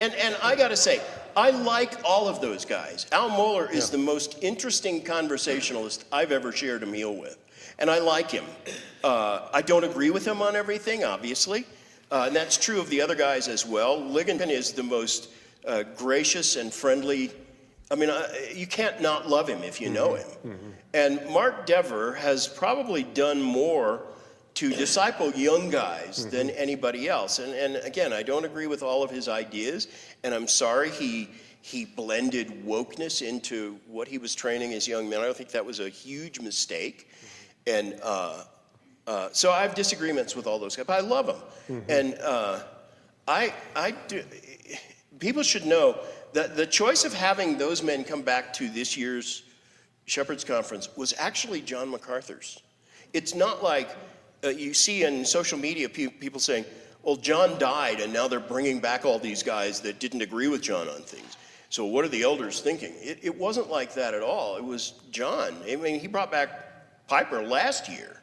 And I got to say, I like all of those guys. Al Mohler is the most interesting conversationalist I've ever shared a meal with. And I like him. I don't agree with him on everything, obviously. And that's true of the other guys as well. Ligon is the most gracious and friendly. I mean, you can't not love him if you know him. And Mark Dever has probably done more to disciple young guys than anybody else. And again, I don't agree with all of his ideas, and I'm sorry he blended wokeness into what he was training as young men. I don't think that was a huge mistake. And so I have disagreements with all those guys, but I love them. And I do. People should know that the choice of having those men come back to this year's Shepherd's Conference was actually John MacArthur's. It's not like you see in social media people saying, well, John died and now they're bringing back all these guys that didn't agree with John on things. So what are the elders thinking? It wasn't like that at all. It was John. I mean, he brought back Piper last year.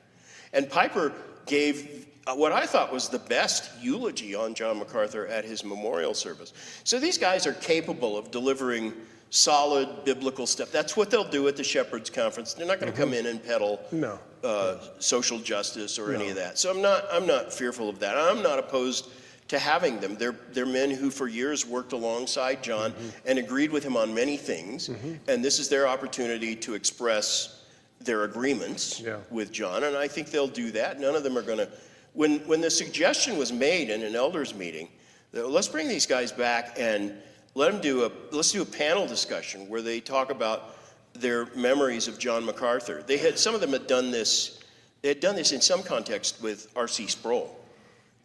And Piper gave what I thought was the best eulogy on John MacArthur at his memorial service. So these guys are capable of delivering solid biblical stuff. That's what they'll do at the Shepherd's Conference. They're not going to come in and peddle social justice or any of that. So I'm not fearful of that. I'm not opposed to having them. They're men who for years worked alongside John and agreed with him on many things. And this is their opportunity to express their agreements with John. And I think they'll do that. None of them are going to. When the suggestion was made in an elders meeting, that let's bring these guys back and let's do a panel discussion where they talk about their memories of John MacArthur. Some of them had done this. They had done this in some context with R.C. Sproul,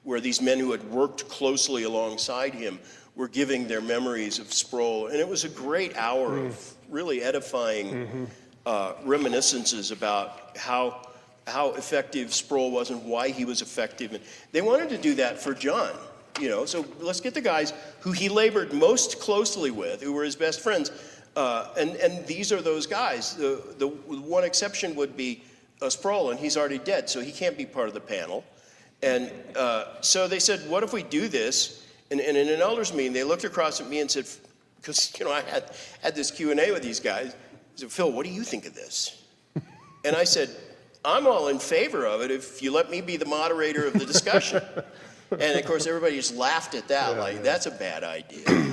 where these men who had worked closely alongside him were giving their memories of Sproul, and it was a great hour of really edifying reminiscences about how effective Sproul was and why he was effective. And they wanted to do that for John. So let's get the guys who he labored most closely with, who were his best friends, and these are those guys. The one exception would be Sproul, and he's already dead, so he can't be part of the panel. And so they said, what if we do this? And in an elders meeting, they looked across at me and said, because I had this Q&A with these guys, they said, Phil, what do you think of this? And I said, I'm all in favor of it if you let me be the moderator of the discussion. And of course, everybody just laughed at that, that's a bad idea.